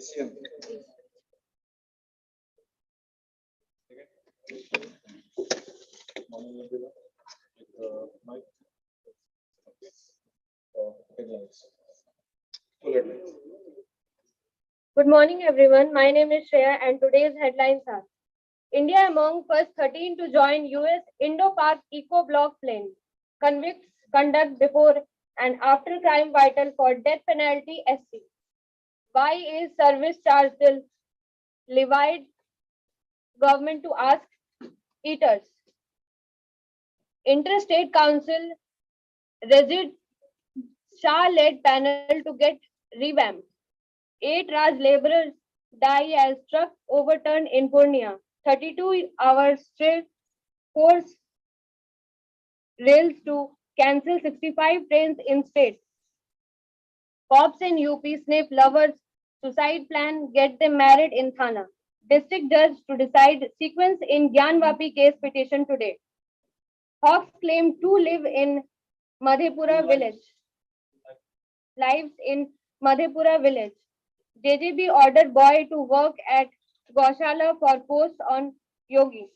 ACM. Morning, everyone. Mike. Headlines. Good morning, everyone. My name is Shreya, and today's headlines are: India among first 13 to join US Indo-Pak Eco-Bloc plane. Convicts conduct before and after crime vital for death penalty SC. Why is service charge still levied government to ask eaters? Interstate Council Rajid Shah-led panel to get revamped. 8 Raj laborers die as truck overturned in Purnia. 32 hours straight force rails to cancel 65 trains in state. Cops in UP sniff lovers' suicide plan, get them married in Thana. District judge to decide sequence in Gyanvapi case petition today. Hawks claim to live in Madhepura village. Lives in Madhepura village. JJB ordered boy to work at Gaushala for post on Yogi.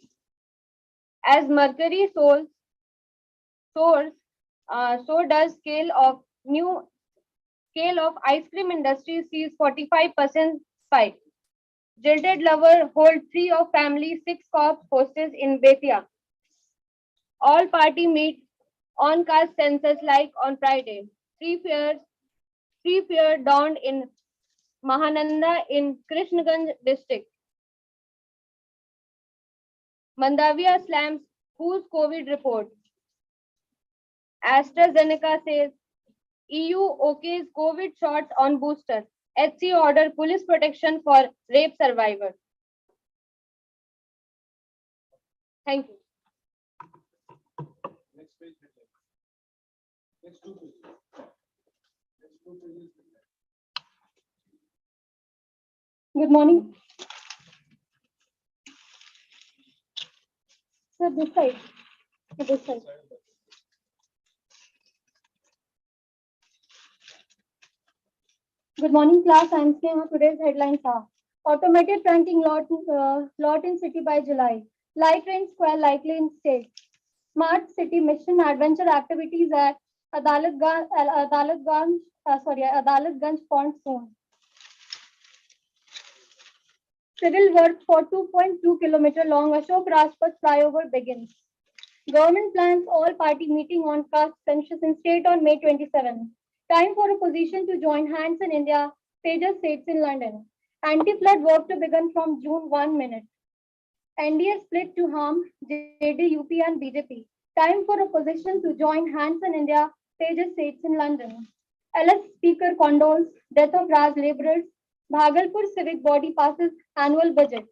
As mercury soars, so does scale of ice cream industry sees 45% spike. Jilted lover hold 3 of family, 6 cops hostage in Betia. All party meet on caste census like on Friday. Three fear dawned in Mahananda in Krishnaganj district. Mandavia slams whose COVID report. AstraZeneca says EU OK's COVID shots on booster. HC order police protection for rape survivors. Thank you. Next page. Next two pages. Good morning. Sir, this side. This side. Good morning, class. I am Sneha. Today's headlines are: automated ranking lot in city by July. Light rain square likely in state. Smart city mission adventure activities at Adalatganj Pond soon. Civil work for 2.2 km long Ashok Rajpath flyover begins. Government plans all-party meeting on caste census in state on May 27. Time for opposition to join hands in India. Tejas states in London. Anti-flood work to begin from June 1 minute. NDA split to harm JD, UP and BJP. Time for opposition to join hands in India. Tejas states in London. LS Speaker condoles death of Raj laborers. Bhagalpur civic body passes annual budget.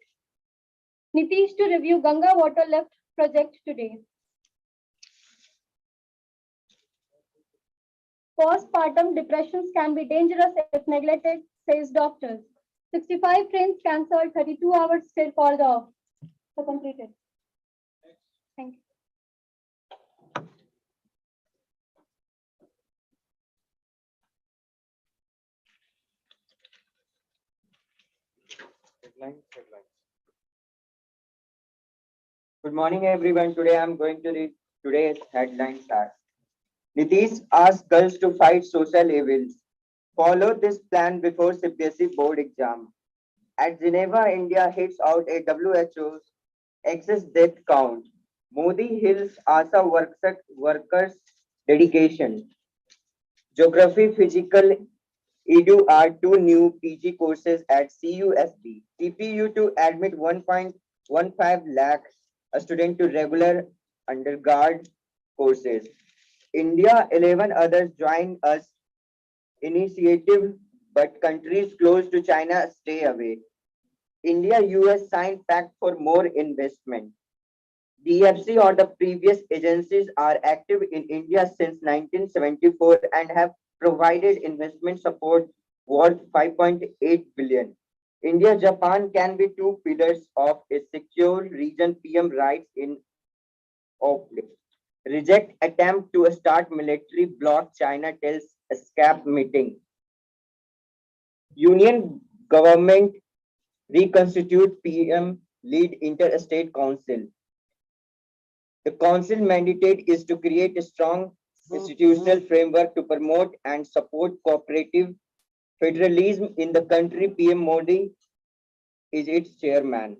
Nitish to review Ganga water left project today. Postpartum depressions can be dangerous if neglected, says doctors. 65 trains cancelled, 32 hours still called off. So completed. Thank you. Headlines. Good morning, everyone. Today I'm going to read today's headlines are: Nitish asks girls to fight social evils. Follow this plan before CBSE board exam. At Geneva, India hits out a WHO's excess death count. Modi hails ASA workers' dedication. Geography, Physical, EDU are 2 new PG courses at CUSB. TPU to admit 1.15 lakh a student to regular undergrad courses. India, 11 others join us initiative, but countries close to China stay away. India-US signed pact for more investment. DFC or the previous agencies are active in India since 1974 and have provided investment support worth 5.8 billion. India-Japan can be 2 pillars of a secure region, PM writes in Oakley. Reject attempt to start military bloc, China tells escape meeting. Union government reconstitute PM lead interstate council. The council mandate is to create a strong institutional framework to promote and support cooperative federalism in the country. PM Modi is its chairman.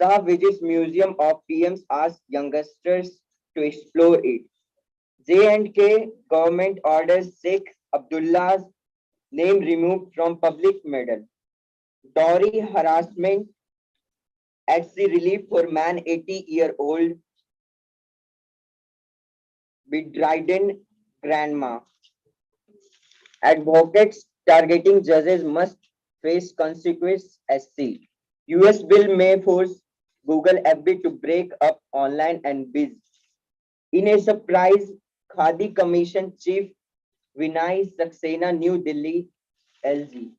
Shah visits Museum of PMs, asks youngsters to explore it. J&K government orders Sheikh Abdullah's name removed from public medal. Dowry harassment at sea relief for man 80-year-old bedridden grandma. Advocates targeting judges must face consequences SC. US bill may force Google FB to break up online and biz. In a surprise, Khadi Commission Chief Vinay Saxena, New Delhi, LG.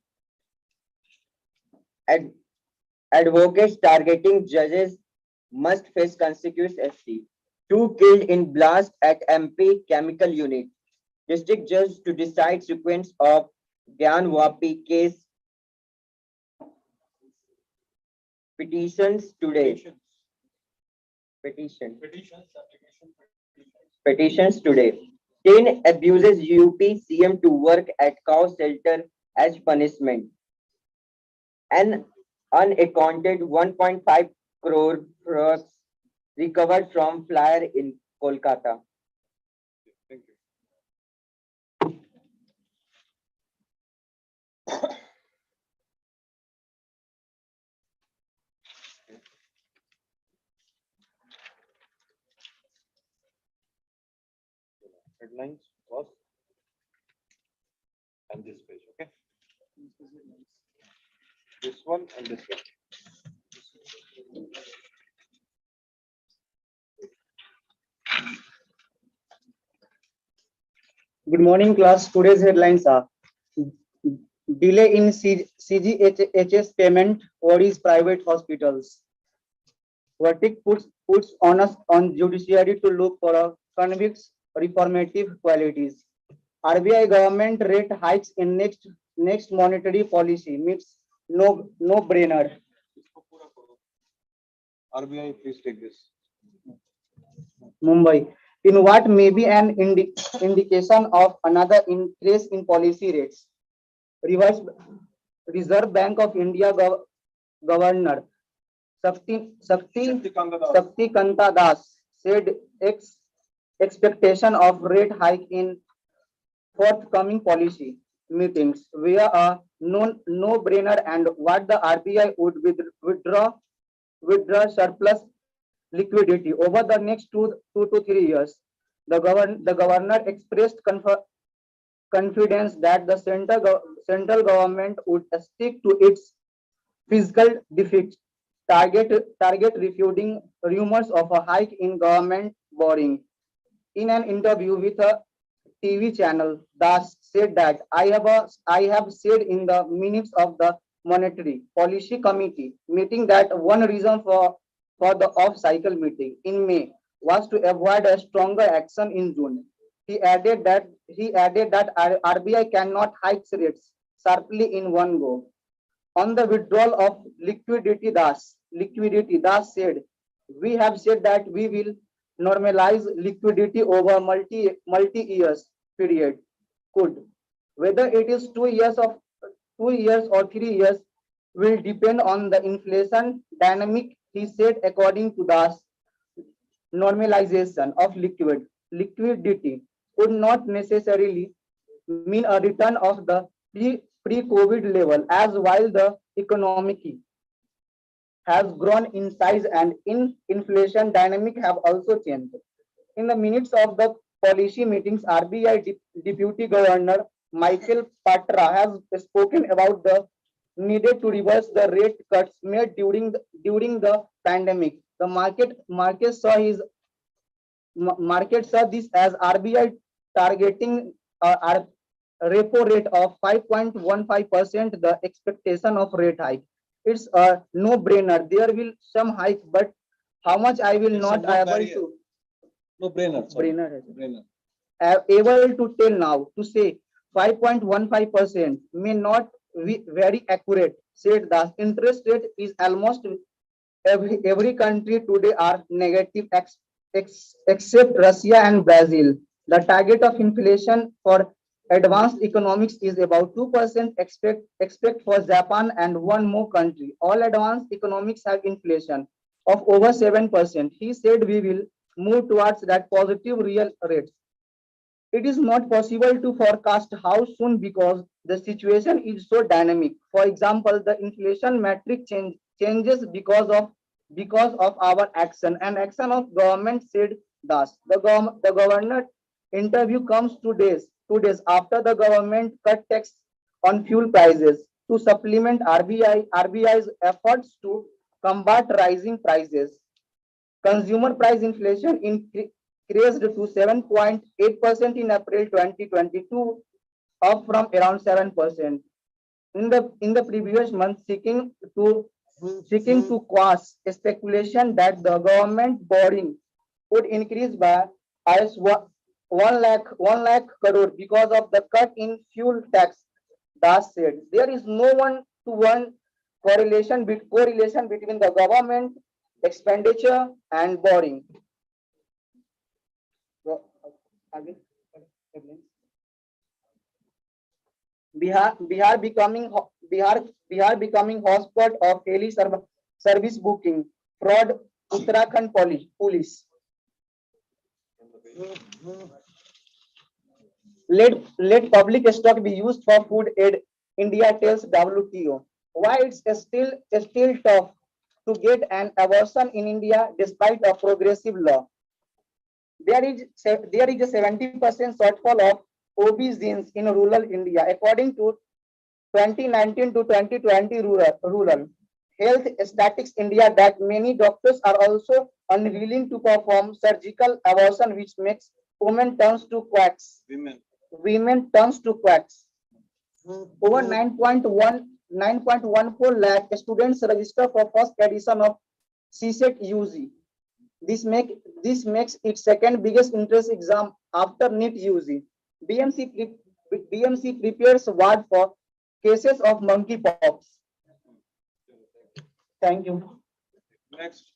Advocates targeting judges must face consequences SC. 2 killed in blast at MP chemical unit. District judge to decide sequence of Gyan Wapi case. Petitions today. Petitions today. 10 abuses UP CM to work at cow shelter as punishment. An unaccounted 1.5 crore frauds recovered from flyer in Kolkata. Thank you. Headlines was and this page, okay? This one and this one. Good morning, class. Today's headlines are delay in CGHS payment worries private hospitals. Verdict puts onus on judiciary to look for a convicts reformative qualities. RBI government rate hikes in next monetary policy meets no brainer. RBI, please take this. Mumbai, in what may be an indication of another increase in policy rates. Reserve Bank of India Governor Sakti Kanta Das said expectation of rate hike in forthcoming policy meetings via a no-brainer and what the RBI would withdraw surplus liquidity over the next 2 to 3 years. The governor expressed confidence that the central government would stick to its fiscal deficit target, refuting rumors of a hike in government borrowing. In an interview with a TV channel, Das said that I have said in the minutes of the Monetary Policy Committee meeting that one reason for the off-cycle meeting in May was to avoid a stronger action in June. He added that RBI cannot hike rates sharply in one go. On the withdrawal of liquidity, Das said, we have said that we will normalize liquidity over multi-years period. Could whether it is 2 years or 3 years will depend on the inflation dynamic. He said, according to Das, normalization of liquidity would not necessarily mean a return of the pre-COVID level, as while the economy has grown in size and in inflation dynamic have also changed. In the minutes of the policy meetings, RBI Deputy Governor Michael Patra has spoken about the needed to reverse the rate cuts made during the pandemic. The market saw this as RBI targeting a repo rate of 5.15%. The expectation of rate hike. It's a no-brainer. There will some hike, but how much I will It's not able to. No brainer. Brainer. Able to tell now to say 5.15% may not be very accurate said that interest rate is almost every country today are negative except Russia and Brazil. The target of inflation for advanced economics is about 2%. Expect for Japan and one more country. All advanced economics have inflation of over 7%. He said we will move towards that positive real rates. It is not possible to forecast how soon because the situation is so dynamic. For example, the inflation metric changes because of our action and action of government said thus. The governor interview comes 2 days after the government cut tax on fuel prices to supplement RBI's efforts to combat rising prices. Consumer price inflation increased to 7.8% in April 2022, up from around 7% in the previous month, seeking to quash speculation that the government borrowing would increase by as 1 lakh crore because of the cut in fuel tax. Das said there is no one-to-one correlation between the government expenditure and borrowing. Bihar becoming hotspot of daily service booking fraud. Uttarakhand police let public stock be used for food aid. India tells WTO why it's still tough to get an abortion in India despite a progressive law. There is a 70% shortfall of OB-GYNs in rural India, according to 2019 to 2020 rural health statistics India, that many doctors are also unwilling to perform surgical abortion, which makes women turns to quacks. Women turns to quacks. Over 9.14 lakh students register for first edition of CSET UG. This makes it second biggest entrance exam after NEET UG. BMC prepares ward for cases of monkeypox. Thank you. Next.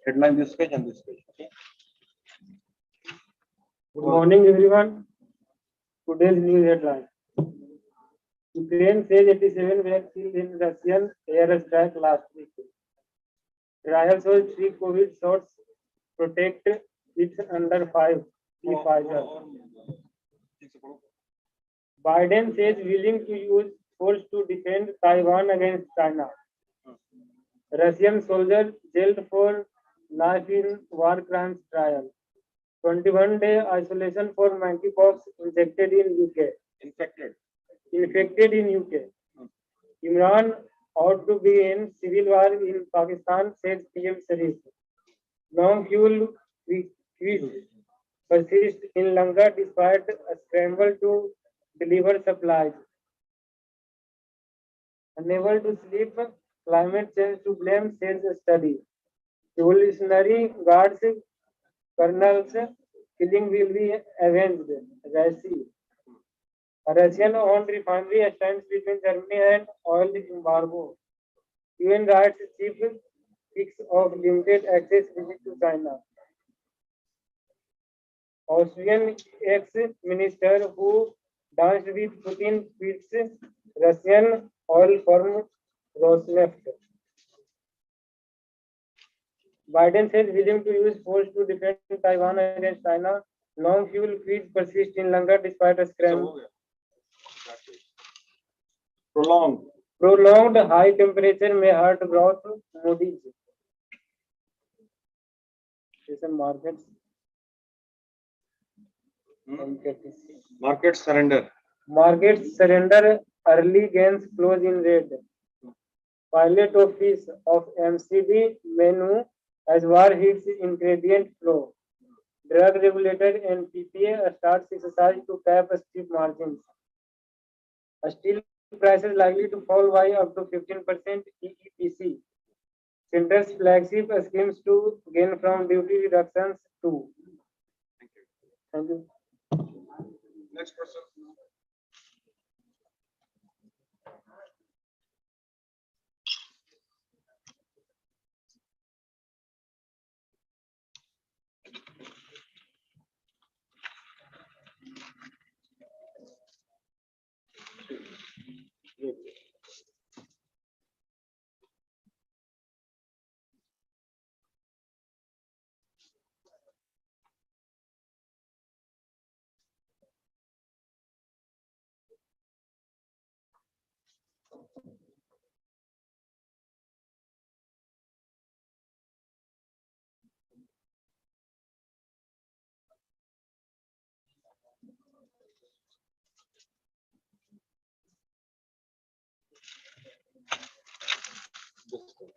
Headline this page and this page. Okay. Good morning, everyone. Today's news headline. Ukraine says 87 were killed in Russian airstrike last week. Trial shows 3 COVID shots protect its under 5 Pfizer. Biden says willing to use force to defend Taiwan against China. Russian soldier jailed for life in war crimes trial. 21-day isolation for monkeypox infected in UK. Infected in UK. Imran ought to be in civil war in Pakistan, says PM Sharif. Long fuel queues persist in Lanka despite a scramble to deliver supplies. Unable to sleep, climate change to blame, says a study. Revolutionary Guards colonels killing will be avenged. A Russian-owned refinery stands between Germany and oil embargo. UN rights chief speaks of limited access visit to China. Austrian ex-minister who danced with Putin quits Russian oil firm Rosneft. Biden says willing to use force to defend Taiwan against China. Long fuel feeds persist in Lanka despite a scramble. Prolonged high temperature may hurt growth. Moody's. Markets. Market surrender. Markets surrender. Early gains close in red. Pilot office of MCD menu as war hits ingredient flow. Drug regulator and PPA starts exercise to cap steep margins. Steel prices likely to fall by up to 15% EEPC. Center's flagship schemes to gain from duty reductions too. Thank you. Next person.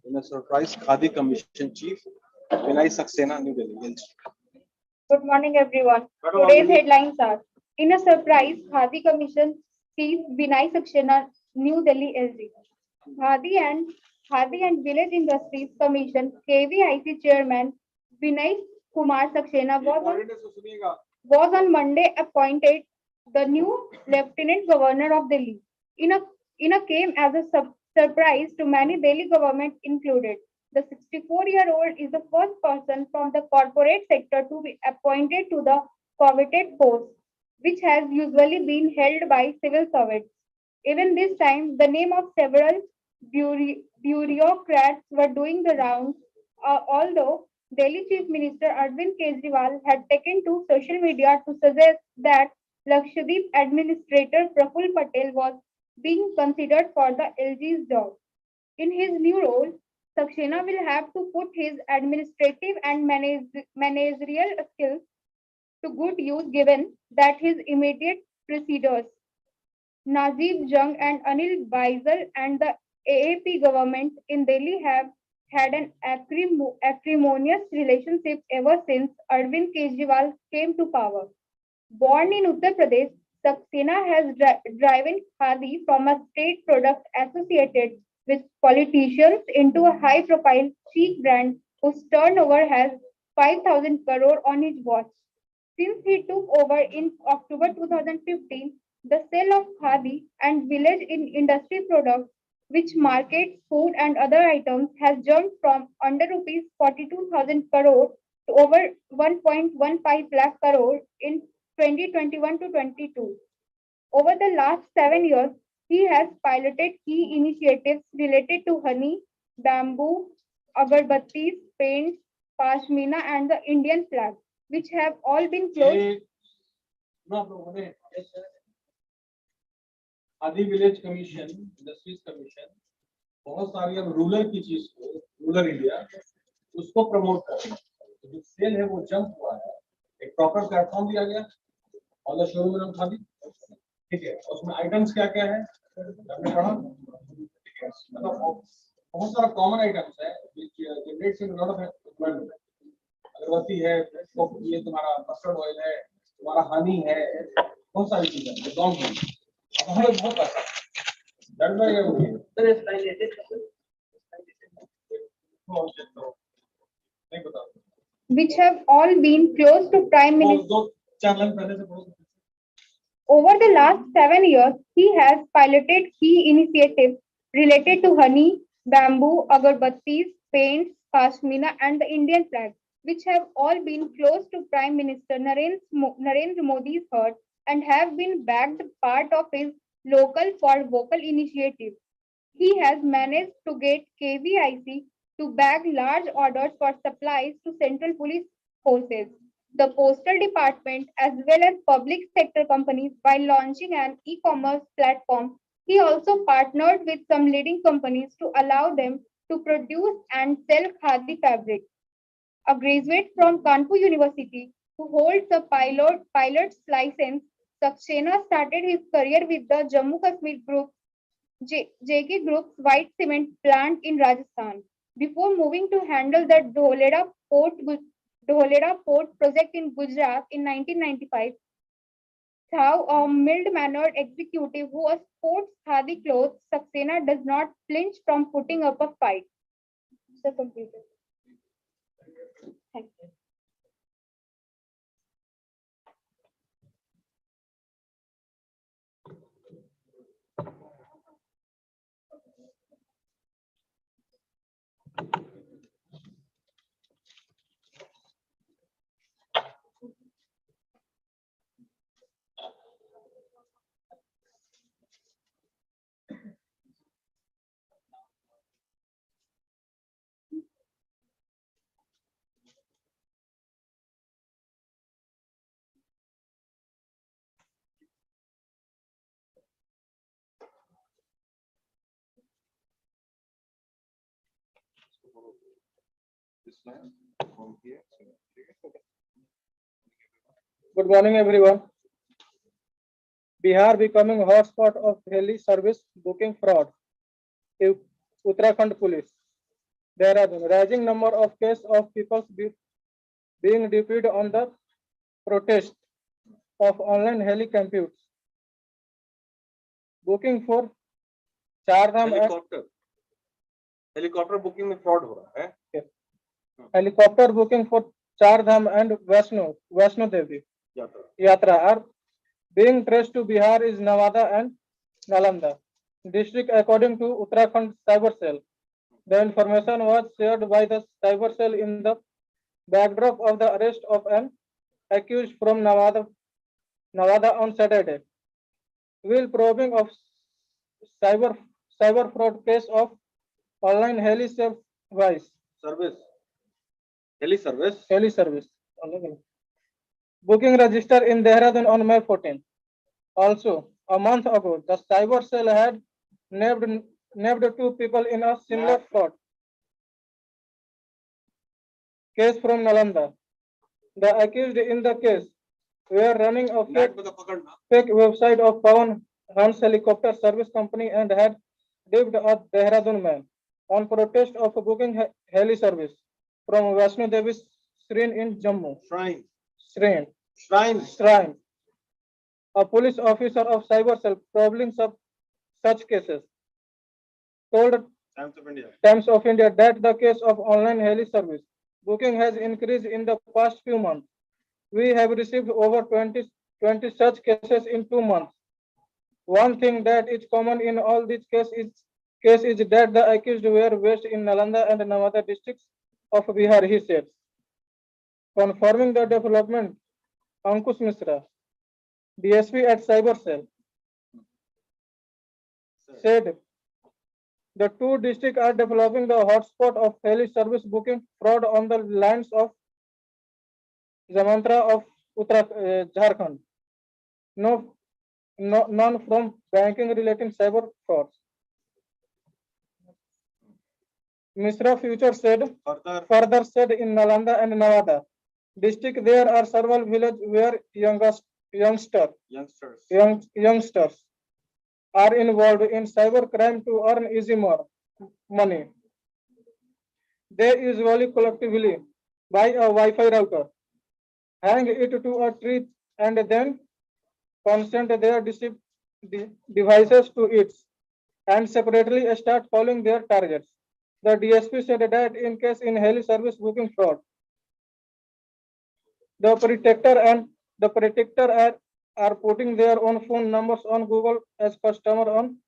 In a surprise, Khadi Commission Chief Vinay Saxena, New Delhi. Good morning, everyone. Today's headlines are: in a surprise, Khadi Commission Chief Vinay Saxena, New Delhi, LG. Khadi and Village Industries Commission (KVIC) Chairman Vinay Kumar Saxena was on Monday appointed the new Lieutenant Governor of Delhi. In a came as a surprise to many Delhi government included. The 64-year-old is the first person from the corporate sector to be appointed to the coveted post, which has usually been held by civil servants. Even this time, the name of several bureaucrats were doing the rounds, although Delhi Chief Minister Arvind Kejriwal had taken to social media to suggest that Lakshadweep Administrator Praful Patel was being considered for the LG's job. In his new role, Saxena will have to put his administrative and managerial skills to good use given that his immediate preceders, Najib Jung and Anil Baijal and the AAP government in Delhi have had an acrimonious relationship ever since Arvind Kejriwal came to power. Born in Uttar Pradesh, Saxena has driven Khadi from a state product associated with politicians into a high profile chic brand whose turnover has 5,000 crore on his watch. Since he took over in October 2015, the sale of Khadi and village in industry products, which markets food and other items, has jumped from under rupees 42,000 crore to over 1.15 lakh crore in 2021 to 22. Over the last 7 years, he has piloted key initiatives related to honey, bamboo, agarbattis, paints, pashmina, and the Indian flag, which have all been closed. Khadi village commission, industries commission बहुत सारी अब rural की चीज को, rural India उसको promote कर रही है। तो जो सेल है वो जंप हुआ है, एक प्रॉपर प्लेटफॉर्म दिया गया और शोरूम खादी, ठीक है। उसमें आइटम्स क्या क्या है आपने पढ़ा, ठीक है। मतलब बहुत सारा कॉमन आइटम्स है which generates a lot of employment। अगरबत्ती है, ये तुम्हारा मस्टर्ड ऑयल है, तुम्हारा हनी है, बहुत सारी चीजें हैं गाँव में हमारे बहुत पैसा डर गया मुझे नहीं पता, Which have all been close to Prime Minister. दो 4 लाख पहले से बहुत। Over the last 7 years, he has piloted key initiatives related to honey, bamboo, agarbattis, paints, pashmina, and the Indian flag, which have all been close to Prime Minister Narendra Modi's heart and have been backed part of his local for vocal initiative. He has managed to get KVIC to bag large orders for supplies to central police forces, the postal department, as well as public sector companies by launching an e-commerce platform. He also partnered with some leading companies to allow them to produce and sell khadi fabric. A graduate from Kanpur University who holds a pilot's license, Saxena started his career with the Jammu Kashmir Group JK Group's white cement plant in Rajasthan before moving to handle the Dholera Port project in Gujarat in 1995. Thou, a mild-mannered executive who sports khadi clothes, Saxena does not flinch from putting up a fight. Sir, computer. Thank you. Good morning, everyone. Bihar becoming hotspot of heli service booking fraud. Uttarakhand Police. Dehradun. Rising number of cases of people being defeated on the protest of online heli computes. Booking for Chardham helicopter booking में fraud हो रहा है. helicopter booking for Chardham and Vaishno Devi Yatra are being traced to Bihar is Nevada and Nalanda district according to Uttarakhand Cyber Cell. The information was shared by the Cyber Cell in the backdrop of the arrest of an accused from Nevada on Saturday. While probing of cyber fraud case of online heli service. Heli service. Booking registered in Dehradun on May 14. Also, a month ago, the cyber cell had nabbed 2 people in a similar fraud case from Nalanda. The accused in the case were running a fake website of Pawan Hans Helicopter Service Company and had dipped a Dehradun man on protest of booking heli service from Vaishno Devi Shrine in Jammu. Shrine. A police officer of Cyber Cell probing such cases told Times of India that the case of online heli service booking has increased in the past few months. We have received over 20 such cases in 2 months. One thing that is common in all these cases is that the accused were based in Nalanda and Nevada districts of Bihar, he said. Confirming the development, Ankush Mishra, DSP at Cyber Cell, said the 2 districts are developing the hotspot of heli service booking fraud on the lands of Zamantra of Jharkhand. None from banking relating cyber frauds. Mishra Future said further said in Nalanda and Nevada district there are several villages where youngsters are involved in cyber crime to earn easy money. They usually collectively buy a Wi-Fi router, hang it to a tree, and then consent their devices to it, and separately start calling their targets. The DSP said that in case in heli service booking fraud, the protector are putting their own phone numbers on Google as customer on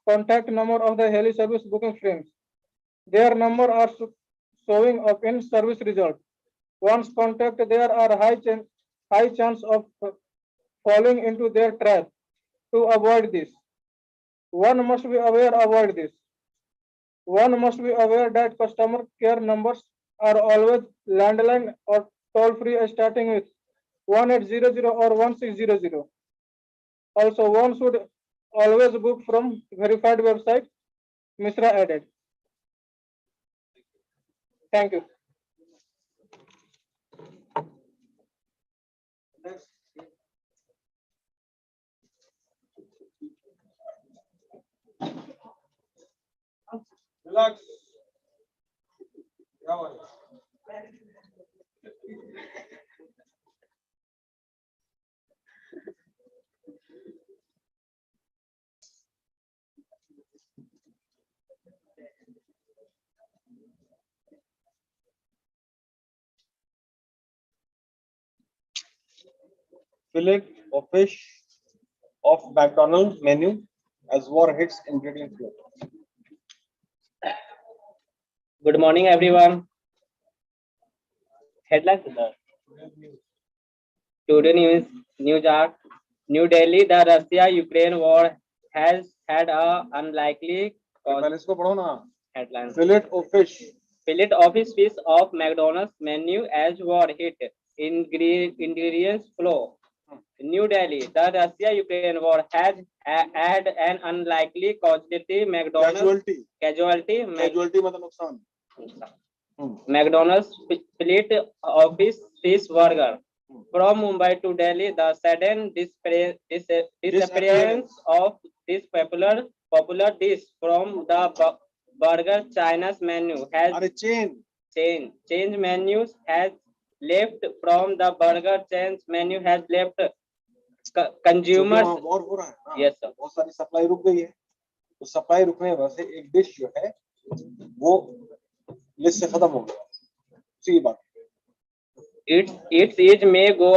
contact number of the heli service booking frames. Their number are showing up in service result. Once contact, there are high chance of falling into their trap. To avoid this, one must be aware that customer care numbers are always landline or toll free starting with 1800 or 1600. Also, one should always book from verified website, Mishra added. Thank you. Relax. fillet or fish of McDonald's menu as war hits ingredient flow. Good morning, everyone. Headlines. Today news are New Delhi. The Russia-Ukraine war has had a unlikely पहले इसको पढ़ो ना. headlines. Fillet of fish. Fillet of fish of McDonald's menu as war hit. Ingredients flow. New Delhi. The Russia-Ukraine war has had an unlikely casualty. McDonald's casualty. मतलब नुकसान. McDonald's split office fish burger from Mumbai to Delhi. The sudden disappearance of this popular dish from the burger China's menu has change menus has left from the burger chain's menu has left consumers. और हो रहा है ना. Yes sir. बहुत सारी supply रुक गई है. तो सप्लाई रुकने की वजह से एक डिश जो है वो लिस्ट से खत्म हो गया. उसी बात. Its may go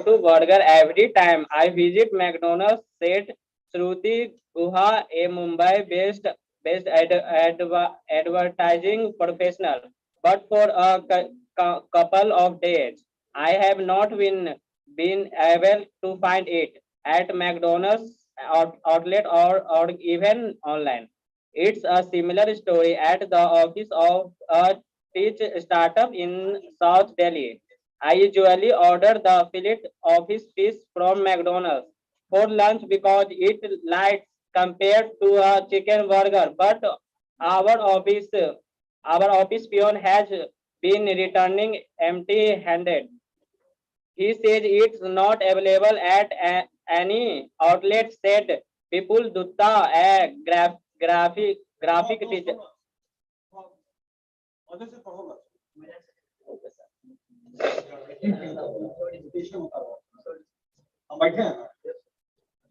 to burger every time I visit McDonald's, said Shruti Guha, a Mumbai-based advertising professional. But for a couple of days, I have not been able to find it at McDonald's outlet or even online. It's a similar story at the office of a tech startup in South Delhi. I usually order the fillet of fish from McDonald's for lunch because it light compared to a chicken burger. But our office peon has been returning empty-handed. He says it's not available at any outlet. Said Vipul Dutta, a graphic teacher. हम बैठे हैं.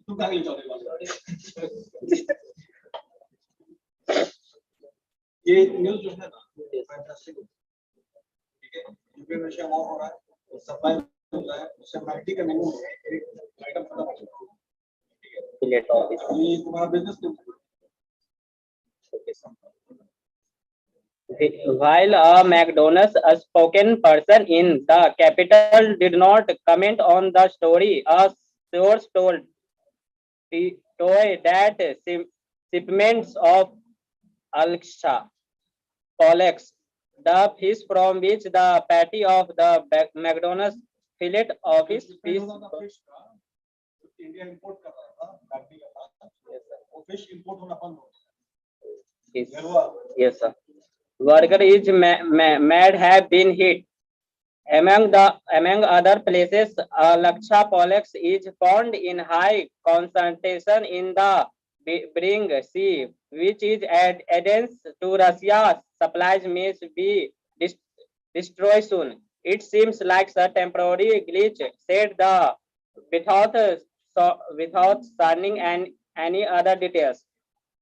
तुम क्या लिए चौधरी बात. ये news जो है ना फैंटास्टिक. ठीक है. यूपी में क्या हो रहा है. सप्लाई हो रहा है. उससे मैगडी का मेनू है. एक आइटम खत्म हो चुका है. ठीक है. Fillet of fish. ये तुम्हारा बिजनेस क्यों. While a McDonald's spoken person in the capital did not comment on the story, a source told that shipments of Alksha collects the fish from which the patty of the McDonald's fillet of fish India import कर रहा था. मैगडी का था. वो fish import होना बंद हो गया. yes sir. Burger is may have been hit. Among other places, Laksha Polex is found in high concentration in the Bering Sea, which is evidence to Russia's supplies may be destroyed soon. It seems like a temporary glitch, said the without signing any other details.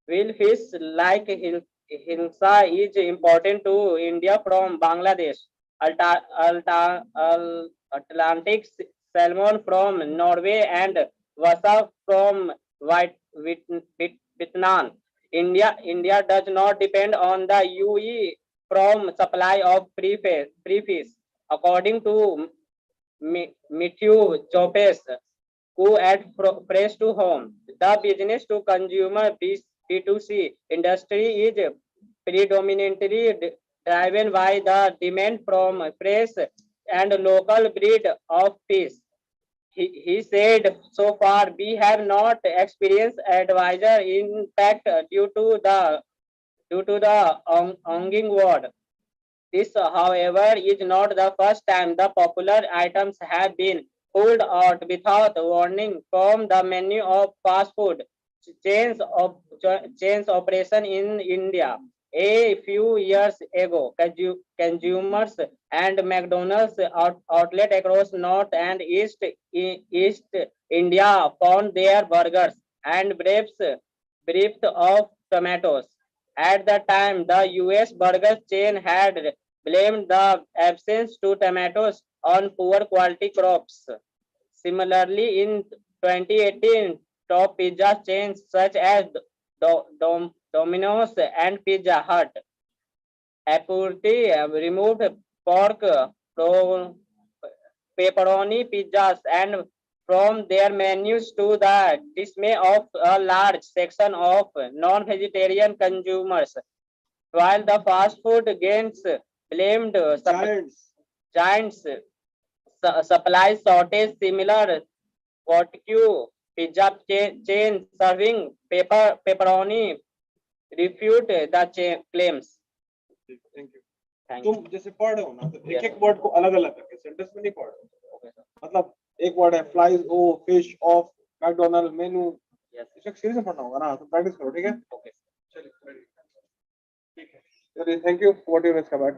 Will fish like Hilsa is important to India from Bangladesh. Atlantic salmon from Norway and Wasa from Vietnam. India does not depend on the UE from supply of pre-fish. According to Matthew Chopes, who add fresh to home, the business to consumer B2C industry is predominantly driven by the demand from fresh and local breed of fish. He said, so far we have not experienced advisor impact due to the ongoing war. This, however, is not the first time the popular items have been pulled out without warning from the menu of fast food chains operation in India. A few years ago, consumers and McDonald's outlet across North and East India found their burgers and bereft of tomatoes. At the time, the US burger chain had blamed the absence to tomatoes on poor quality crops. Similarly, in 2018, top pizza chains such as Domino's and Pizza Hut removed pork, pepperoni pizzas and from their menus to the dismay of a large section of non-vegetarian consumers. While the fast food giants blamed giants supply shortage, similar Barbecue pizza chain serving pepperoni refute the claims. Thank you Thank you. तुम जैसे पढ़ रहे हो ना तो एक एक word को अलग अलग करके सेंटेंस में नहीं पढ़ रहे हो मतलब एक वर्ड है फ्लाइज ओ फिश ऑफ मैकडोनल्ड मेनू इसे सीरीज में पढ़ना होगा ना तो प्रैक्टिस करो ठीक है Okay. चलिए ठीक है thank you what you miss covered